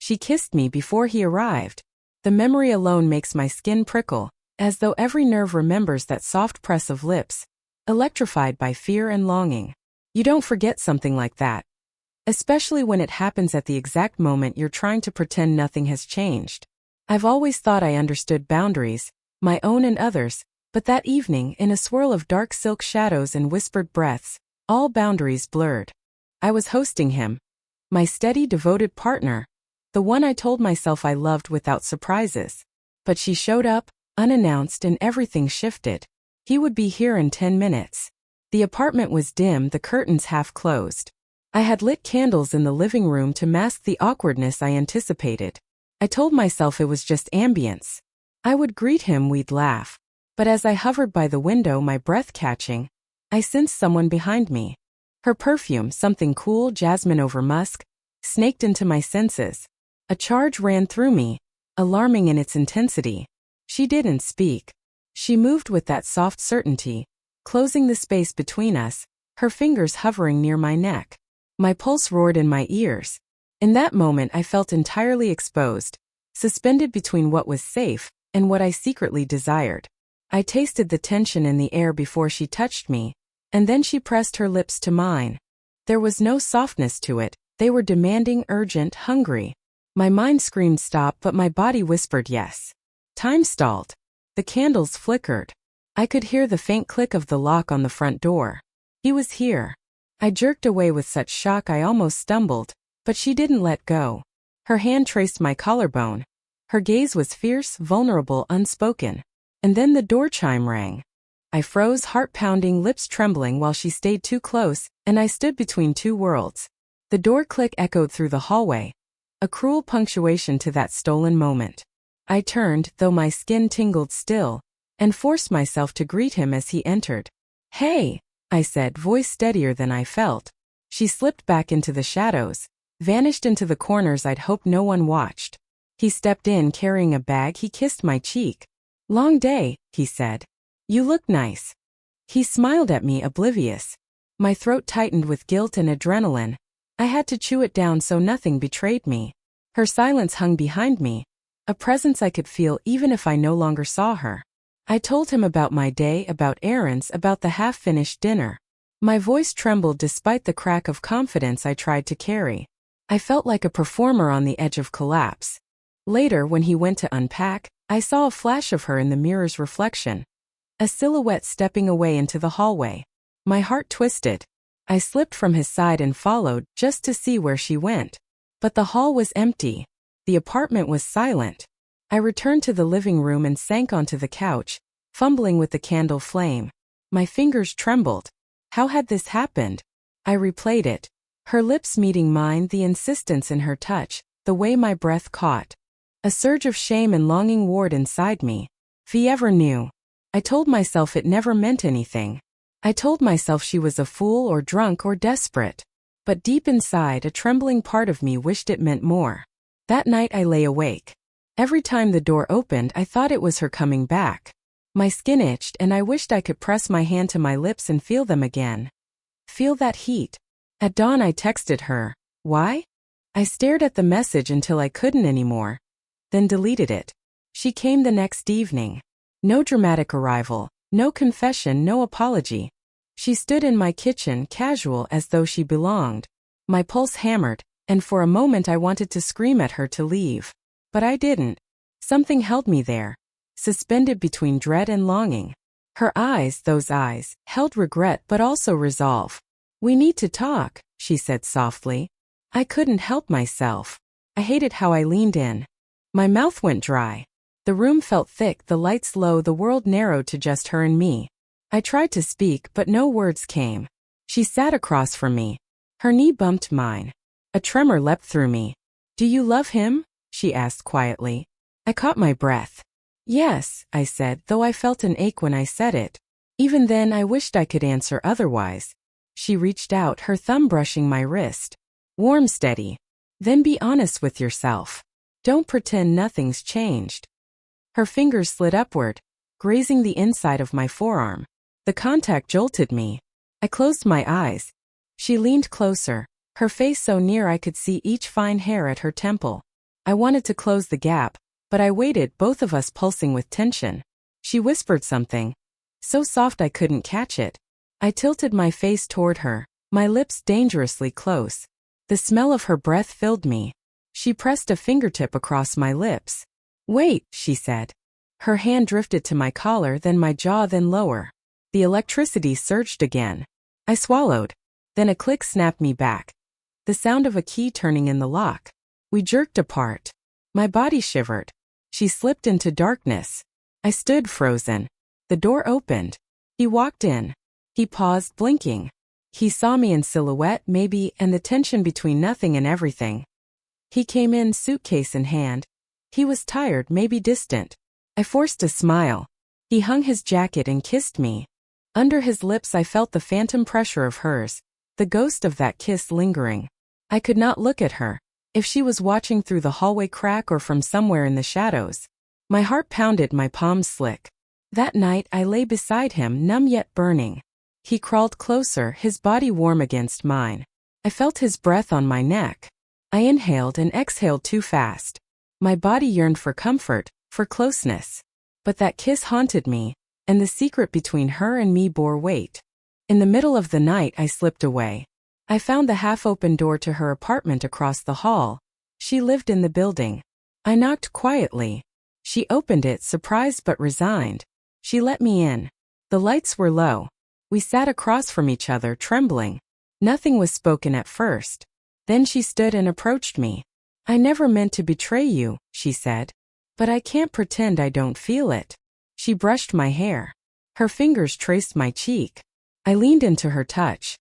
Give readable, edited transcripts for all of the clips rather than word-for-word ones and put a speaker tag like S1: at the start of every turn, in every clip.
S1: She kissed me before he arrived. The memory alone makes my skin prickle, as though every nerve remembers that soft press of lips, electrified by fear and longing. You don't forget something like that, especially when it happens at the exact moment you're trying to pretend nothing has changed. I've always thought I understood boundaries, my own and others, but that evening, in a swirl of dark silk shadows and whispered breaths, all boundaries blurred. I was hosting him, my steady, devoted partner, the one I told myself I loved without surprises. But she showed up, unannounced, and everything shifted. He would be here in 10 minutes. The apartment was dim, the curtains half closed. I had lit candles in the living room to mask the awkwardness I anticipated. I told myself it was just ambience. I would greet him, we'd laugh. But as I hovered by the window, my breath catching, I sensed someone behind me. Her perfume, something cool, jasmine over musk, snaked into my senses. A charge ran through me, alarming in its intensity. She didn't speak. She moved with that soft certainty, closing the space between us, her fingers hovering near my neck. My pulse roared in my ears. In that moment I felt entirely exposed, suspended between what was safe and what I secretly desired. I tasted the tension in the air before she touched me, and then she pressed her lips to mine. There was no softness to it, they were demanding, urgent, hungry. My mind screamed stop, but my body whispered yes. Time stalled. The candles flickered. I could hear the faint click of the lock on the front door. He was here. I jerked away with such shock I almost stumbled, but she didn't let go. Her hand traced my collarbone. Her gaze was fierce, vulnerable, unspoken. And then the door chime rang. I froze, heart pounding, lips trembling while she stayed too close, and I stood between two worlds. The door click echoed through the hallway, a cruel punctuation to that stolen moment. I turned, though my skin tingled still, and forced myself to greet him as he entered. "Hey," I said, voice steadier than I felt. She slipped back into the shadows, vanished into the corners I'd hoped no one watched. He stepped in carrying a bag. He kissed my cheek. "Long day," he said. "You look nice." He smiled at me, oblivious. My throat tightened with guilt and adrenaline. I had to chew it down so nothing betrayed me. Her silence hung behind me, a presence I could feel even if I no longer saw her. I told him about my day, about errands, about the half-finished dinner. My voice trembled despite the crack of confidence I tried to carry. I felt like a performer on the edge of collapse. Later, when he went to unpack, I saw a flash of her in the mirror's reflection, a silhouette stepping away into the hallway. My heart twisted. I slipped from his side and followed, just to see where she went. But the hall was empty. The apartment was silent. I returned to the living room and sank onto the couch, fumbling with the candle flame. My fingers trembled. How had this happened? I replayed it. Her lips meeting mine, the insistence in her touch, the way my breath caught. A surge of shame and longing warred inside me. If he ever knew. I told myself it never meant anything. I told myself she was a fool or drunk or desperate. But deep inside, a trembling part of me wished it meant more. That night I lay awake. Every time the door opened, I thought it was her coming back. My skin itched and I wished I could press my hand to my lips and feel them again. Feel that heat. At dawn I texted her. Why? I stared at the message until I couldn't anymore, then deleted it. She came the next evening. No dramatic arrival, no confession, no apology. She stood in my kitchen, casual as though she belonged. My pulse hammered, and for a moment I wanted to scream at her to leave. But I didn't. Something held me there, suspended between dread and longing. Her eyes, those eyes, held regret but also resolve. "We need to talk," she said softly. I couldn't help myself. I hated how I leaned in. My mouth went dry. The room felt thick, the lights low, the world narrowed to just her and me. I tried to speak, but no words came. She sat across from me. Her knee bumped mine. A tremor leapt through me. "Do you love him?" she asked quietly. I caught my breath. "Yes," I said, though I felt an ache when I said it. Even then I wished I could answer otherwise. She reached out, her thumb brushing my wrist. "Warm, steady. Then be honest with yourself. Don't pretend nothing's changed." Her fingers slid upward, grazing the inside of my forearm. The contact jolted me. I closed my eyes. She leaned closer, her face so near I could see each fine hair at her temple. I wanted to close the gap, but I waited, both of us pulsing with tension. She whispered something, so soft I couldn't catch it. I tilted my face toward her, my lips dangerously close. The smell of her breath filled me. She pressed a fingertip across my lips. "Wait," she said. Her hand drifted to my collar, then my jaw, then lower. The electricity surged again. I swallowed. Then a click snapped me back. The sound of a key turning in the lock. We jerked apart. My body shivered. She slipped into darkness. I stood frozen. The door opened. He walked in. He paused, blinking. He saw me in silhouette, maybe, and the tension between nothing and everything. He came in, suitcase in hand. He was tired, maybe distant. I forced a smile. He hung his jacket and kissed me. Under his lips I felt the phantom pressure of hers, the ghost of that kiss lingering. I could not look at her, if she was watching through the hallway crack or from somewhere in the shadows. My heart pounded, my palms slick. That night I lay beside him, numb yet burning. He crawled closer, his body warm against mine. I felt his breath on my neck. I inhaled and exhaled too fast. My body yearned for comfort, for closeness. But that kiss haunted me, and the secret between her and me bore weight. In the middle of the night I slipped away. I found the half-open door to her apartment across the hall. She lived in the building. I knocked quietly. She opened it, surprised but resigned. She let me in. The lights were low. We sat across from each other, trembling. Nothing was spoken at first. Then she stood and approached me. "I never meant to betray you," she said. "But I can't pretend I don't feel it." She brushed my hair. Her fingers traced my cheek. I leaned into her touch.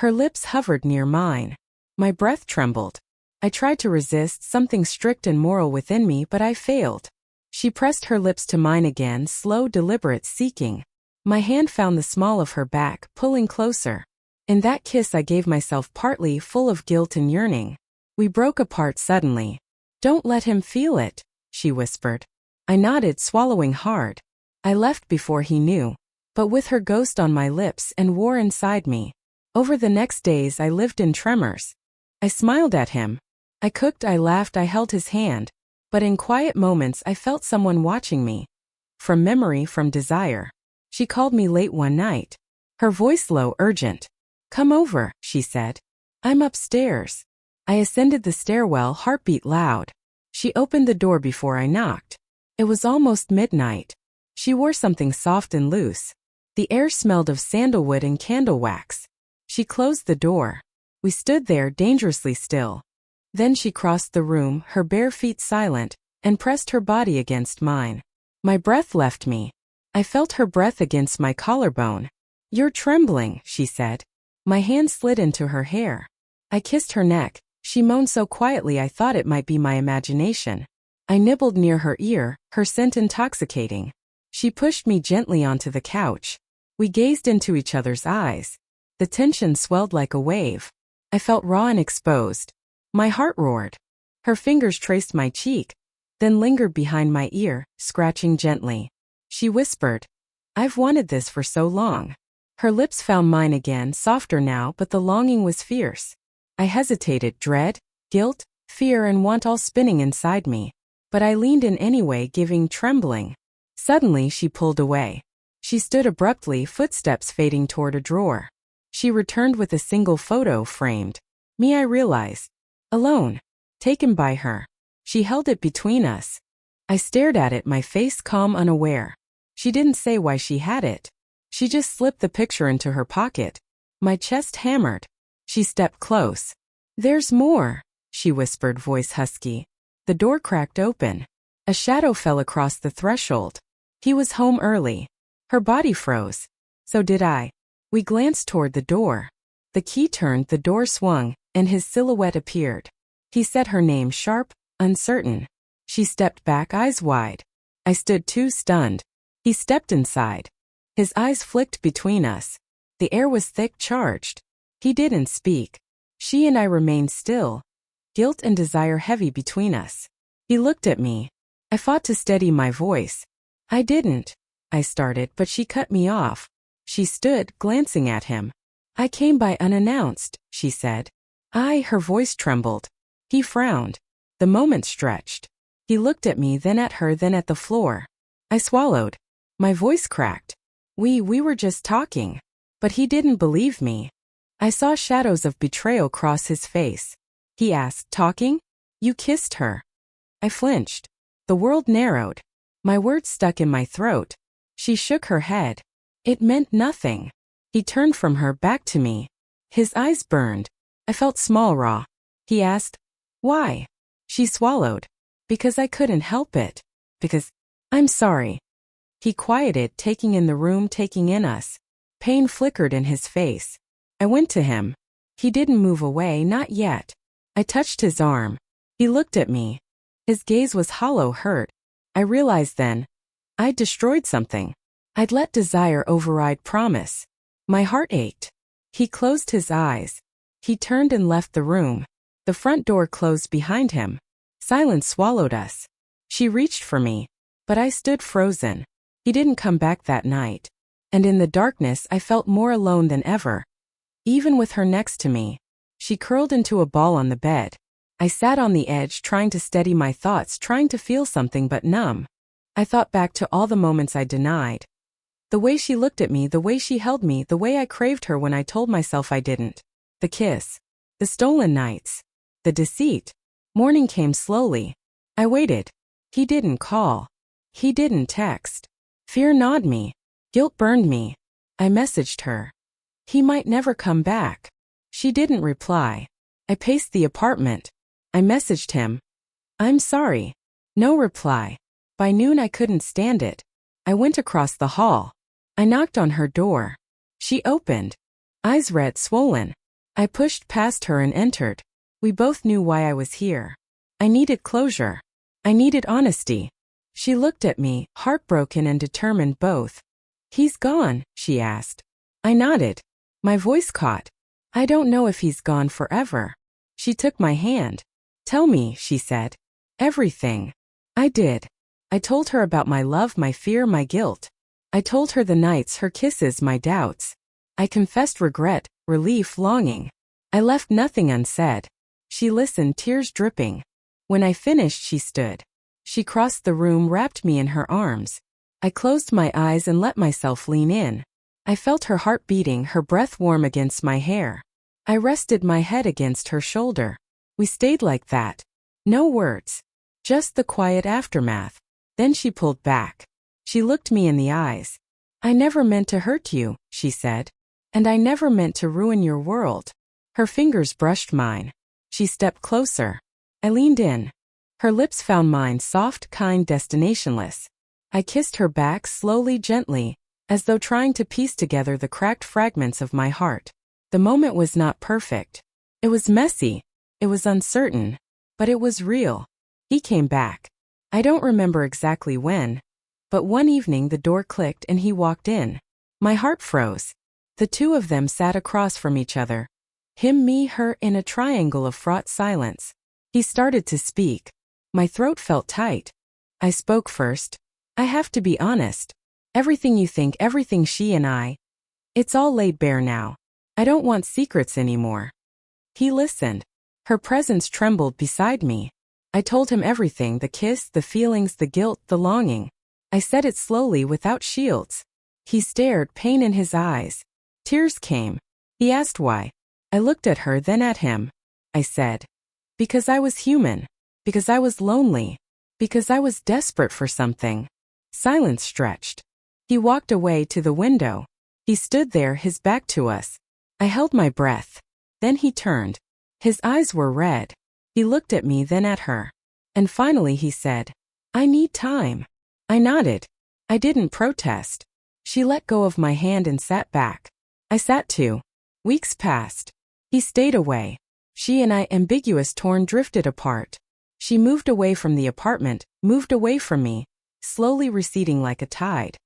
S1: Her lips hovered near mine. My breath trembled. I tried to resist, something strict and moral within me, but I failed. She pressed her lips to mine again, slow, deliberate, seeking. My hand found the small of her back, pulling closer. In that kiss I gave myself, partly full of guilt and yearning. We broke apart suddenly. "Don't let him feel it," she whispered. I nodded, swallowing hard. I left before he knew, but with her ghost on my lips and war inside me. Over the next days I lived in tremors. I smiled at him. I cooked, I laughed, I held his hand. But in quiet moments I felt someone watching me. From memory, from desire. She called me late one night. Her voice low, urgent. "Come over," she said. "I'm upstairs." I ascended the stairwell, heartbeat loud. She opened the door before I knocked. It was almost midnight. She wore something soft and loose. The air smelled of sandalwood and candle wax. She closed the door. We stood there, dangerously still. Then she crossed the room, her bare feet silent, and pressed her body against mine. My breath left me. I felt her breath against my collarbone. "You're trembling," she said. My hand slid into her hair. I kissed her neck. She moaned so quietly I thought it might be my imagination. I nibbled near her ear, her scent intoxicating. She pushed me gently onto the couch. We gazed into each other's eyes. The tension swelled like a wave. I felt raw and exposed. My heart roared. Her fingers traced my cheek, then lingered behind my ear, scratching gently. She whispered, "I've wanted this for so long." Her lips found mine again, softer now, but the longing was fierce. I hesitated, dread, guilt, fear, and want all spinning inside me. But I leaned in anyway, giving, trembling. Suddenly she pulled away. She stood abruptly, footsteps fading toward a drawer. She returned with a single photo framed. Me, I realized. Alone. Taken by her. She held it between us. I stared at it, my face calm, unaware. She didn't say why she had it. She just slipped the picture into her pocket. My chest hammered. She stepped close. "There's more," she whispered, voice husky. The door cracked open. A shadow fell across the threshold. He was home early. Her body froze. So did I. We glanced toward the door. The key turned, the door swung, and his silhouette appeared. He said her name, sharp, uncertain. She stepped back, eyes wide. I stood too, stunned. He stepped inside. His eyes flicked between us. The air was thick, charged. He didn't speak. She and I remained still. Guilt and desire heavy between us. He looked at me. I fought to steady my voice. "I didn't," I started, but she cut me off. She stood, glancing at him. "I came by unannounced," she said. Her voice trembled. He frowned. The moment stretched. He looked at me, then at her, then at the floor. I swallowed. My voice cracked. We were just talking. But he didn't believe me. I saw shadows of betrayal cross his face. He asked, talking? You kissed her. I flinched. The world narrowed. My words stuck in my throat. She shook her head. It meant nothing. He turned from her back to me. His eyes burned. I felt small raw. He asked, why? She swallowed. Because I couldn't help it. Because, I'm sorry. He quieted, taking in the room, taking in us. Pain flickered in his face. I went to him. He didn't move away, not yet. I touched his arm. He looked at me. His gaze was hollow, hurt. I realized then, I'd destroyed something. I'd let desire override promise. My heart ached. He closed his eyes. He turned and left the room. The front door closed behind him. Silence swallowed us. She reached for me, but I stood frozen. He didn't come back that night. And in the darkness I felt more alone than ever. Even with her next to me. She curled into a ball on the bed. I sat on the edge, trying to steady my thoughts, trying to feel something but numb. I thought back to all the moments I denied. The way she looked at me, the way she held me, the way I craved her when I told myself I didn't. The kiss. The stolen nights. The deceit. Morning came slowly. I waited. He didn't call. He didn't text. Fear gnawed me. Guilt burned me. I messaged her. He might never come back. She didn't reply. I paced the apartment. I messaged him. I'm sorry. No reply. By noon I couldn't stand it. I went across the hall. I knocked on her door. She opened. Eyes red, swollen. I pushed past her and entered. We both knew why I was here. I needed closure. I needed honesty. She looked at me, heartbroken and determined both. He's gone, she asked. I nodded. My voice caught. I don't know if he's gone forever. She took my hand. Tell me, she said. Everything. I did. I told her about my love, my fear, my guilt. I told her the nights, her kisses, my doubts. I confessed regret, relief, longing. I left nothing unsaid. She listened, tears dripping. When I finished, she stood. She crossed the room, wrapped me in her arms. I closed my eyes and let myself lean in. I felt her heart beating, her breath warm against my hair. I rested my head against her shoulder. We stayed like that. No words. Just the quiet aftermath. Then she pulled back. She looked me in the eyes. I never meant to hurt you, she said. And I never meant to ruin your world. Her fingers brushed mine. She stepped closer. I leaned in. Her lips found mine, soft, kind, destinationless. I kissed her back slowly, gently, as though trying to piece together the cracked fragments of my heart. The moment was not perfect. It was messy. It was uncertain. But it was real. He came back. I don't remember exactly when. But one evening the door clicked and he walked in. My heart froze. The two of them sat across from each other. Him, me, her, in a triangle of fraught silence. He started to speak. My throat felt tight. I spoke first. I have to be honest. Everything you think, everything she and I. It's all laid bare now. I don't want secrets anymore. He listened. Her presence trembled beside me. I told him everything, the kiss, the feelings, the guilt, the longing. I said it slowly without shields. He stared, pain in his eyes. Tears came. He asked why. I looked at her, then at him. I said, because I was human. Because I was lonely. Because I was desperate for something. Silence stretched. He walked away to the window. He stood there, his back to us. I held my breath. Then he turned. His eyes were red. He looked at me, then at her. And finally he said, I need time. I nodded. I didn't protest. She let go of my hand and sat back. I sat too. Weeks passed. He stayed away. She and I, ambiguous, torn, drifted apart. She moved away from the apartment, moved away from me, slowly receding like a tide.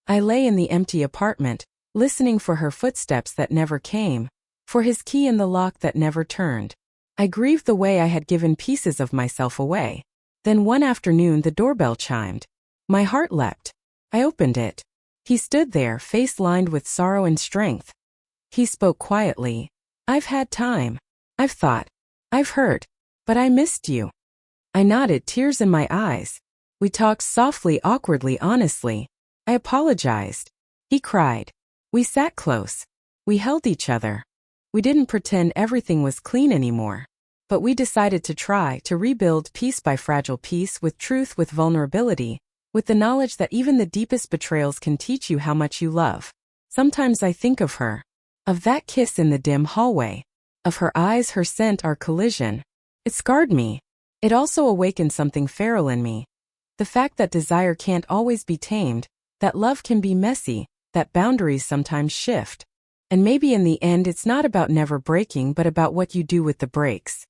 S1: I lay in the empty apartment, listening for her footsteps that never came, for his key in the lock that never turned. I grieved the way I had given pieces of myself away. Then one afternoon the doorbell chimed. My heart leapt. I opened it. He stood there, face lined with sorrow and strength. He spoke quietly. I've had time. I've thought. I've hurt. But I missed you. I nodded, tears in my eyes. We talked softly, awkwardly, honestly. I apologized. He cried. We sat close. We held each other. We didn't pretend everything was clean anymore. But we decided to try to rebuild piece by fragile piece, with truth, with vulnerability, with the knowledge that even the deepest betrayals can teach you how much you love. Sometimes I think of her. Of that kiss in the dim hallway. Of her eyes, her scent, our collision. It scarred me. It also awakened something feral in me. The fact that desire can't always be tamed, that love can be messy, that boundaries sometimes shift. And maybe in the end it's not about never breaking, but about what you do with the breaks.